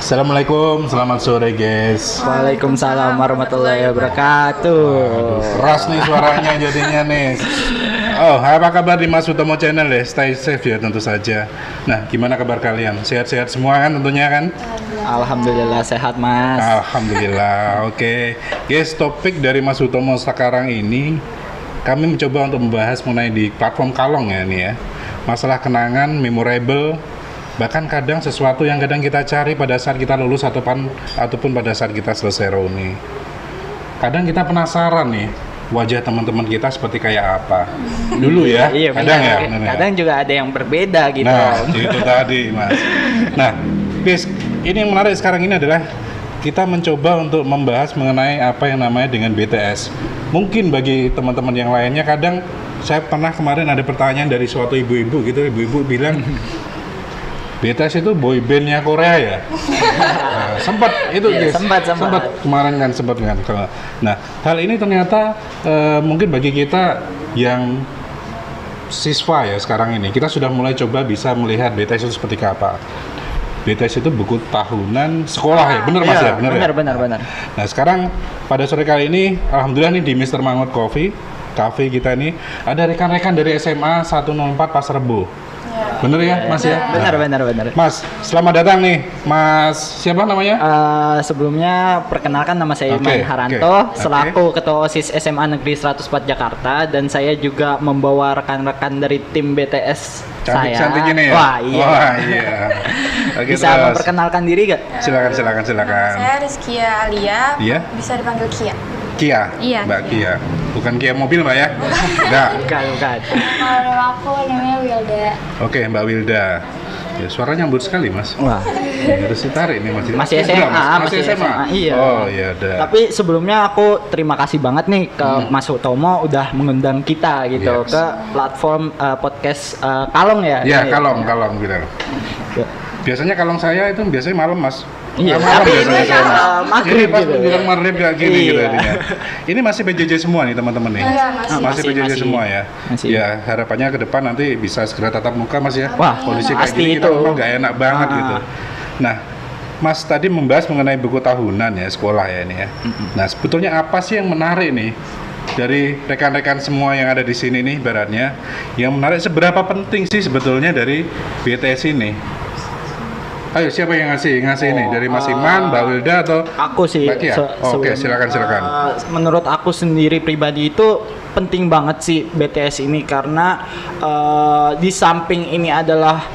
Assalamualaikum, selamat sore guys. Waalaikumsalam warahmatullahi wabarakatuh. Keras nih suaranya jadinya nih. Oh, apa kabar di Mas Utomo Channel ya? Stay safe ya tentu saja. Nah, gimana kabar kalian? Sehat-sehat semua kan tentunya kan? Alhamdulillah sehat Mas. Alhamdulillah. Oke. Guys, topik dari Mas Utomo sekarang ini kami mencoba untuk membahas mengenai di platform Kalong ya ini ya. Masalah kenangan memorable, bahkan kadang sesuatu yang kadang kita cari pada saat kita lulus ataupun pada saat kita selesai reuni. Kadang kita penasaran nih wajah teman-teman kita seperti kayak apa dulu ya. Iya, kadang ya. Kadang juga ada yang berbeda gitu. Nah, itu tadi Mas. Nah, guys, ini yang menarik sekarang ini adalah kita mencoba untuk membahas mengenai apa yang namanya dengan BTS. Mungkin bagi teman-teman yang lainnya kadang saya pernah kemarin ada pertanyaan dari suatu ibu-ibu gitu, ibu-ibu bilang BTS itu boy bandnya Korea ya? Nah, sempat itu guys. Sempat kemarin kan sempat kan. Nah, hal ini ternyata mungkin bagi kita yang siswa ya sekarang ini kita sudah mulai coba bisa melihat BTS itu seperti apa. BTS itu buku tahunan sekolah ya, benar Mas ya? Benar. Nah, sekarang pada sore kali ini alhamdulillah nih di Mr. Mangut Coffee Cafe kita ini ada rekan-rekan dari SMA 104 Pasar Rebo. Bener ya Mas ya? Benar. Mas, selamat datang nih Mas, siapa namanya? Sebelumnya perkenalkan nama saya Iman Haranto, selaku Ketua OSIS SMA Negeri 104 Jakarta, dan saya juga membawa rekan-rekan dari tim BTS Cantik ini ya? Wah iya. Bisa terus memperkenalkan diri gak? Silakan. Saya Rizkia Alia, Iya? bisa dipanggil Kia. Kia? Iya. Mbak Kia. Bukan Kia mobil Mbak ya? Enggak. Bukan. Kalau aku namanya Wilda. Oke, Mbak Wilda. Ya, suaranya nyambut sekali Mas. Wah. Harus ditarik nih Mas. Masih SMA, masih SMA. Iya. Oh iya udah. Tapi sebelumnya aku terima kasih banget nih ke Mas Utomo udah mengundang kita gitu ke platform podcast Kalong ya. Iya, Kalong gitu. Ya. Biasanya kalong saya itu biasanya malam Mas. Iya, malam tapi biasanya saya Mas. maghrib Ini pas gitu. bilang maghrib kayak gini gitu Iya. jadinya. Ini masih PJJ semua nih teman-teman nih. Iya, Masih PJJ masih. semua ya. Masih. Ya, harapannya ke depan nanti bisa segera tatap muka Mas ya. Wah, kondisi kayak pasti gini kita itu. memang nggak enak banget gitu. Nah, Mas tadi membahas mengenai buku tahunan ya sekolah ya ini ya. Nah, sebetulnya apa sih yang menarik nih dari rekan-rekan semua yang ada di sini nih ibaratnya yang menarik, seberapa penting sih sebetulnya dari BTS ini? Ayo siapa yang ngasih ini dari Mas Iman, Mbak Wilda atau Aku sih. Mbak Kia? Oke, silakan. Menurut aku sendiri pribadi itu penting banget sih BTS ini karena di samping ini adalah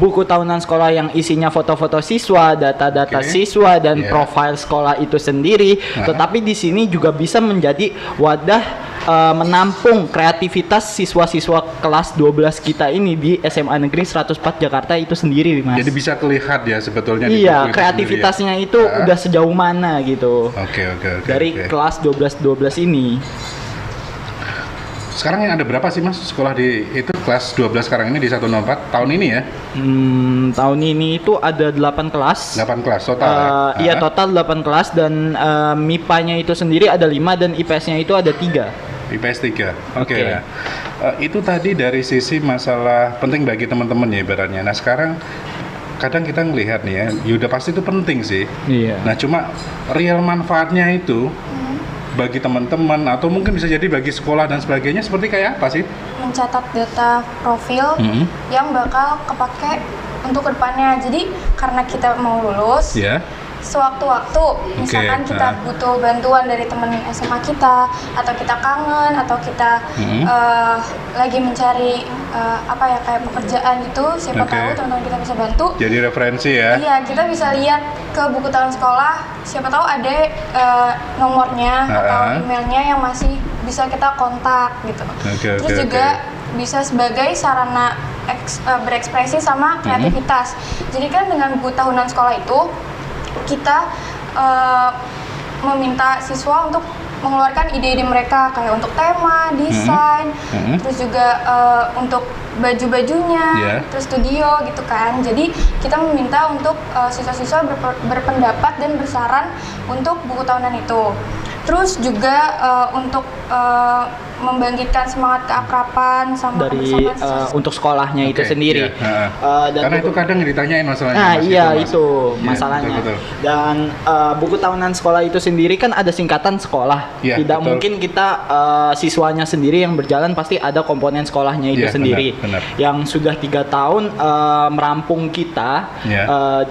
buku tahunan sekolah yang isinya foto-foto siswa, data-data siswa dan profil sekolah itu sendiri, tetapi di sini juga bisa menjadi wadah menampung kreativitas siswa-siswa kelas 12 kita ini di SMA Negeri 104 Jakarta itu sendiri, Mas. Jadi bisa kelihatan ya sebetulnya di Iya, buku itu kreativitasnya sendiri ya? itu udah sejauh mana gitu. Oke. Dari kelas 12 ini. Sekarang yang ada berapa sih Mas sekolah di itu kelas 12 sekarang ini di 104 tahun ini ya? Tahun ini itu ada 8 kelas. 8 kelas total ya? Iya, total 8 kelas dan MIPA-nya itu sendiri ada 5 dan IPS-nya itu ada 3. IPS 3. Oke. Nah, itu tadi dari sisi masalah penting bagi teman-teman ya ibaratnya. Nah, sekarang kadang kita ngelihat nih ya, udah pasti itu penting sih. Iya. Nah, cuma real manfaatnya itu bagi teman-teman atau mungkin bisa jadi bagi sekolah dan sebagainya seperti kayak apa sih? Mencatat data profil yang bakal kepake untuk kedepannya. Jadi karena kita mau lulus, sewaktu-waktu misalkan kita butuh bantuan dari teman SMA kita, atau kita kangen, atau kita lagi mencari kayak pekerjaan gitu, siapa tahu teman-teman kita bisa bantu. Jadi referensi ya? Iya, kita bisa lihat ke buku tahun sekolah, siapa tahu ada nomornya atau emailnya yang masih bisa kita kontak gitu. Terus juga bisa sebagai sarana berekspresi sama kreativitas. Jadi kan dengan buku tahunan sekolah itu kita meminta siswa untuk mengeluarkan ide-ide mereka kayak untuk tema, desain, terus juga untuk baju-bajunya, terus studio gitu kan. Jadi kita meminta untuk siswa-siswa berpendapat dan bersaran untuk buku tahunan itu. Terus juga untuk membangkitkan semangat keakraban sama dari untuk sekolahnya itu sendiri. Dan karena itu kadang ditanyain masalahnya. Nah, Mas, iya Mas. itu masalahnya. Betul. Dan buku tahunan sekolah itu sendiri kan ada singkatan sekolah. Ya, Tidak betul. mungkin kita siswanya sendiri yang berjalan, pasti ada komponen sekolahnya itu Ya, sendiri. benar. Yang sudah 3 tahun merampung kita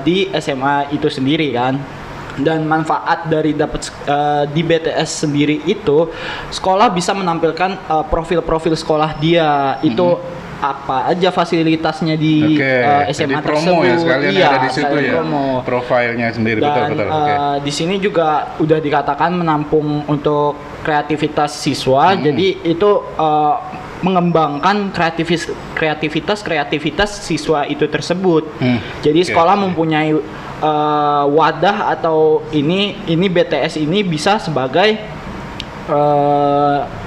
di SMA itu sendiri kan. Dan manfaat dari dapat di BTS sendiri itu, sekolah bisa menampilkan profil-profil sekolah dia itu apa aja fasilitasnya di SMA jadi promo tersebut. ya sekalian Iya, ada di situ ya. promo. Profilnya sendiri. Dan betul. di sini juga udah dikatakan menampung untuk kreativitas siswa. Jadi itu mengembangkan kreativitas siswa itu tersebut. Jadi sekolah mempunyai wadah atau ini BTS ini bisa sebagai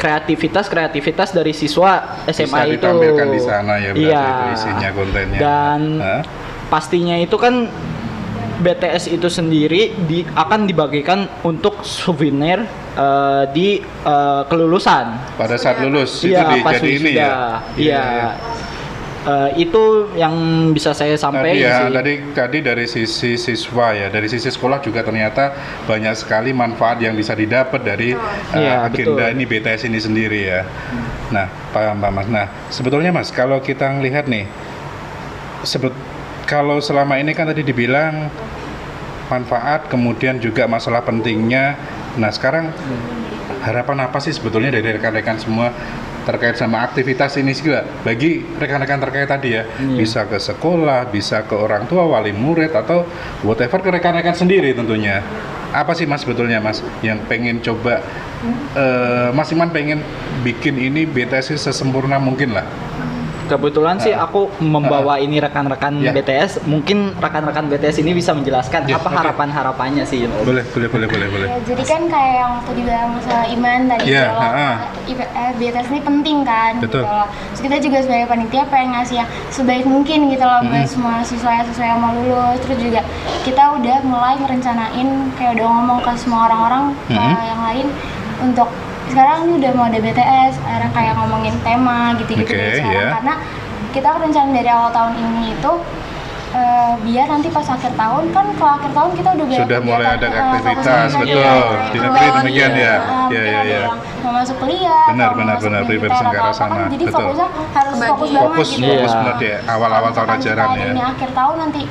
kreativitas dari siswa SMA bisa itu ditampilkan di sana ya, berarti iya. itu isinya kontennya. Dan pastinya itu kan BTS itu sendiri akan dibagikan untuk souvenir di kelulusan pada saat lulus itu pas jadi ini ya. Iya. Itu yang bisa saya sampaikan tadi dari sisi siswa ya, dari sisi sekolah juga ternyata banyak sekali manfaat yang bisa didapat dari agenda ini BTS ini sendiri ya. Nah, paham Pak Mas. Nah, sebetulnya Mas, kalau kita ngelihat nih, kalau selama ini kan tadi dibilang manfaat, kemudian juga masalah pentingnya. Nah, sekarang harapan apa sih sebetulnya dari rekan-rekan semua terkait sama aktivitas ini juga bagi rekan-rekan terkait tadi ya, bisa ke sekolah, bisa ke orang tua, wali murid, atau whatever ke rekan-rekan sendiri tentunya. Apa sih Mas sebetulnya Mas yang pengen coba, Mas Iman pengen bikin ini BTS sesempurna mungkin lah. Kebetulan sih aku membawa ini rekan-rekan BTS. Mungkin rekan-rekan BTS ini bisa menjelaskan apa harapan-harapannya sih. Boleh. Ya, jadi kan kayak yang waktu dibilang sama Iman tadi, BTS ini penting kan. Betul. Gitu loh. Terus kita juga sebagai panitia pengen ngasih yang sebaik mungkin gitu loh buat semua siswa yang mau lulus. Terus juga kita udah mulai merencanain, kayak udah ngomong ke semua orang-orang yang lain untuk sekarang ini udah mau ada BTS, sekarang kayak ngomongin tema gitu-gitu karena kita rencana dari awal tahun ini itu biar nanti pas akhir tahun kan, kalau akhir tahun kita udah sudah mulai ada aktivitas, betul. Di negeri demikian ya. Iya. Mau masuk kuliah, benar prepare Senggara sama. Jadi betul. fokusnya harus fokus banget gitu. Fokus benar ya, awal-awal tahun ajaran ya. Ini akhir tahun nanti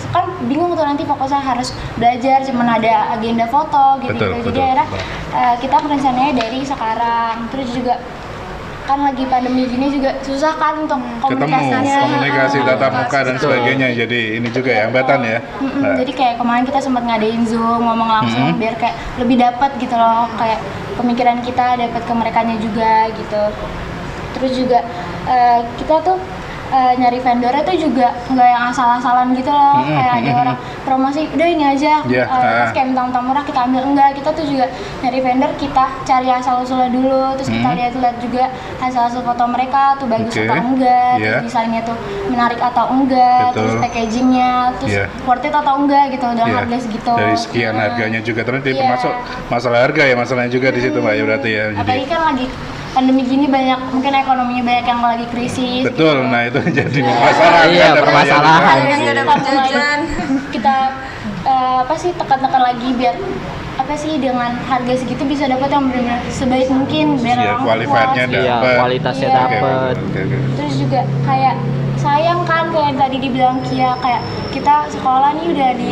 kan bingung tuh, nanti fokusnya harus belajar, cuman ada agenda foto gitu. Jadi akhirnya kita rencananya dari sekarang. Terus juga kan lagi pandemi gini juga susah kan untuk komunikasi tatap muka dan sebagainya, jadi ini juga ya hambatan ya. Jadi kayak kemarin kita sempat ngadain Zoom, ngomong langsung biar kayak lebih dapat gitu loh, kayak pemikiran kita dapat ke merekanya juga gitu. Terus juga kita tuh nyari vendornya tuh juga nggak yang asal-asalan gitu loh, kayak ada orang promosi udah ini aja, terus kayak mentang-mentang murah kita ambil, enggak, kita tuh juga nyari vendor, kita cari asal-usulnya dulu, terus kita lihat juga hasil-hasil foto mereka tuh bagus atau enggak, terus desainnya tuh menarik atau enggak, terus packagingnya, terus worth it atau enggak gitu, udah harga segitu. Dari sekian harganya juga ternyata termasuk masalah harga ya, masalahnya juga di situ Mbak ya berarti ya. Apalagi kan lagi pandemi gini banyak, mungkin ekonominya banyak yang lagi krisis. Betul, gitu. Nah itu jadi permasalahan. Iya, permasalahan. Kita tekan-tekan lagi biar dengan harga segitu bisa dapat yang benar-benar sebaik mungkin biar orang kualitasnya dapat. Kualitasnya dapat. Terus juga kayak sayang kan, kayak yang tadi dibilang Kia, kayak kita sekolah nih udah di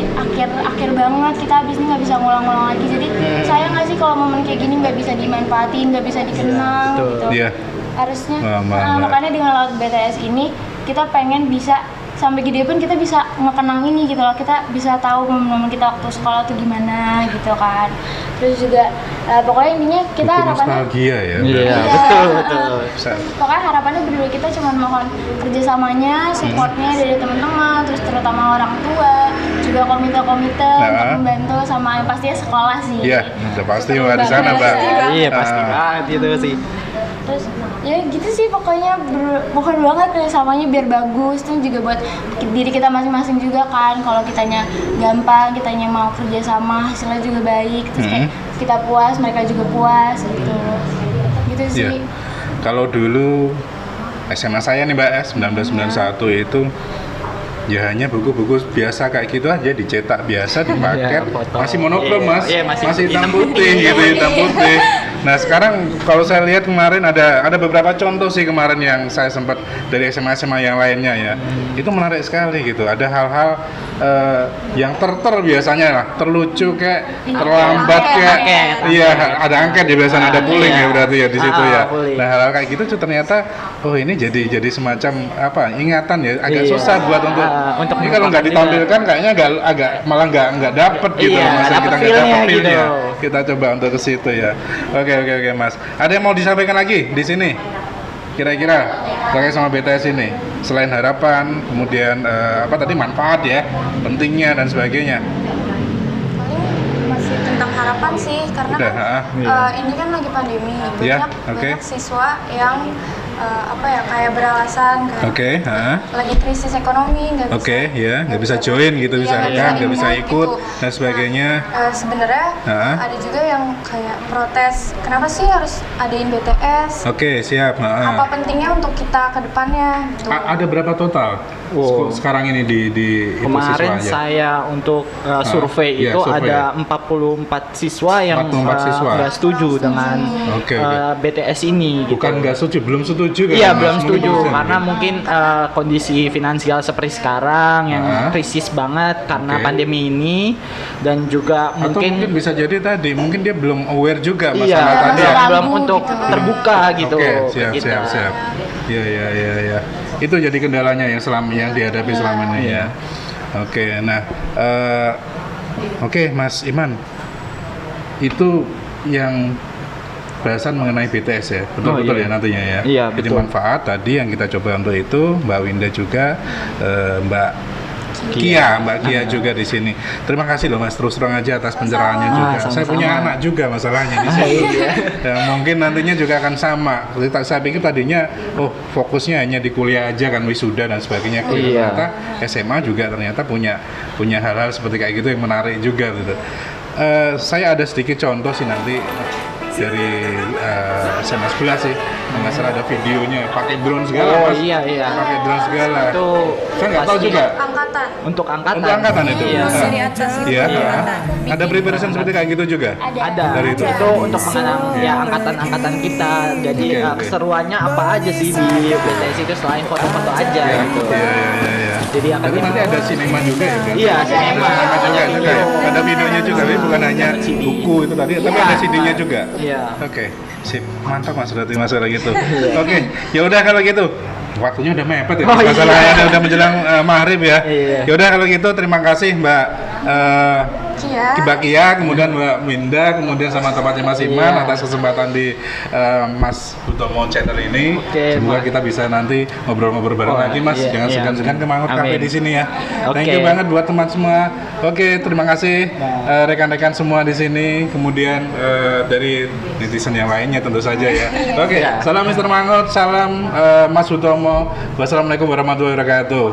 akhir banget, kita habis ini nggak bisa ngulang-ngulang lagi, jadi sayang nggak sih kalau momen kayak gini nggak bisa dimanfaatin, nggak bisa dikenang gitu. Harusnya makanya dengan lewat BTS ini kita pengen bisa sampai gede pun kita bisa ngekenang ini gitu loh, kita bisa tahu momen-momen kita waktu sekolah tuh gimana gitu kan. Terus juga pokoknya intinya kita harapannya nostalgia ya. Iya, betul. Pokoknya harapannya berdua kita cuma mohon kerjasamanya, supportnya dari teman-teman, terus terutama orang tua, juga komite-komite untuk membantu, sama yang pastinya sekolah sih. Iya, udah pasti Mbak di sana Mbak. Iya, pasti banget itu sih. Terus ya gitu sih pokoknya mohon banget kerjasamanya biar bagus, itu juga buat diri kita masing-masing juga kan. Kalau kitanya gampang, kitanya mau kerjasama, hasilnya juga baik, terus kayak kita puas, mereka juga puas gitu sih. Yeah. Kalau dulu SMA saya nih Mbak, 1991 itu ya hanya buku-buku biasa kayak gitu aja, dicetak biasa, dipaket, masih monokrom Mas, masih hitam putih gitu, hitam putih. Nah sekarang kalau saya lihat kemarin ada beberapa contoh sih kemarin yang saya sempat dari SMA yang lainnya ya, itu menarik sekali gitu. Ada hal-hal yang biasanya lah, terlucu kayak terlambat kayak, iya ada angket ya biasanya, ada pooling ya berarti ya di situ ya. Nah hal-hal kayak gitu tuh ternyata, oh ini jadi semacam apa ingatan ya, agak susah buat untuk ini kalau nggak ditampilkan kayaknya agak malah nggak dapet gitu, masa kita nggak dapet feel-nya. Kita coba untuk ke situ ya. Oke Mas. Ada yang mau disampaikan lagi di sini? Kira-kira terkait sama BTS ini, selain harapan, kemudian apa tadi manfaat ya, pentingnya dan sebagainya. Paling masih tentang harapan sih, karena ini kan lagi pandemi, banyak siswa yang kayak beralasan lagi krisis ekonomi, nggak bisa nggak bisa join gitu, misalkan nggak bisa ikut gitu, dan sebagainya. Sebenarnya ada juga yang kayak protes, kenapa sih harus adain BTS? Siap. Apa pentingnya untuk kita ke depannya? Gitu. Ada berapa total sekarang ini di kemarin saya untuk survei itu ada 44 siswa yang nggak setuju dengan BTS ini. Bukan nggak setuju, belum setuju kan? Iya, belum setuju karena mungkin kondisi finansial seperti sekarang yang krisis banget karena pandemi ini, dan juga mungkin bisa jadi tadi mungkin dia belum aware juga masalah tadi belum untuk terbuka gitu. Siap. Iya. Itu jadi kendalanya yang dihadapi selama ini ya. Nah, Mas Iman, itu yang bahasan mengenai BTS ya, betul ya nantinya ya. Iya, jadi manfaat tadi yang kita coba untuk itu, Mbak Winda juga, Mbak Kia juga di sini. Terima kasih loh Mas, terus terang aja atas pencerahannya juga. Sama-sama. Saya punya anak juga masalahnya di sini. Dan mungkin nantinya juga akan sama. Saya pikir tadinya fokusnya hanya di kuliah aja kan, wisuda dan sebagainya. Ternyata SMA juga ternyata punya hal-hal seperti kayak gitu yang menarik juga gitu. Saya ada sedikit contoh sih nanti dari SMA sebelah sih, nggak salah ada videonya pakai drone segala Mas. Pakai drone segala. Itu saya nggak tahu juga. Untuk angkatan itu. Di atas itu. Ada preparation seperti kayak gitu juga. Ada. Dari itu untuk mengenang angkatan kita. Jadi keseruannya apa aja sih di BTS itu selain foto-foto aja gitu. Iya. Jadi nanti ada sinema juga ya? Iya, sinema juga. Ada videonya juga, tapi bukan hanya buku itu tadi, tapi ada CD-nya juga. Iya. Sip, mantap Mas, berarti masalah gitu. Ya udah kalau gitu. Waktunya udah mepet ya, masalahnya udah menjelang maghrib ya. Ya udah kalau gitu, terima kasih Mbak Kia, kemudian Mbak Winda, kemudian sama tempatnya Mas Iman atas kesempatan di Mas Hutomo Channel ini. Semoga kita bisa nanti ngobrol-ngobrol bareng lagi Mas. Jangan segan-segan ke Mangut Cafe di sini ya. Thank you banget buat teman semua. Terima kasih rekan-rekan semua di sini. Kemudian dari netizen yang lainnya tentu saja ya. Salam Mr. Mangut, salam Mas Hutomo. Wassalamualaikum warahmatullahi wabarakatuh.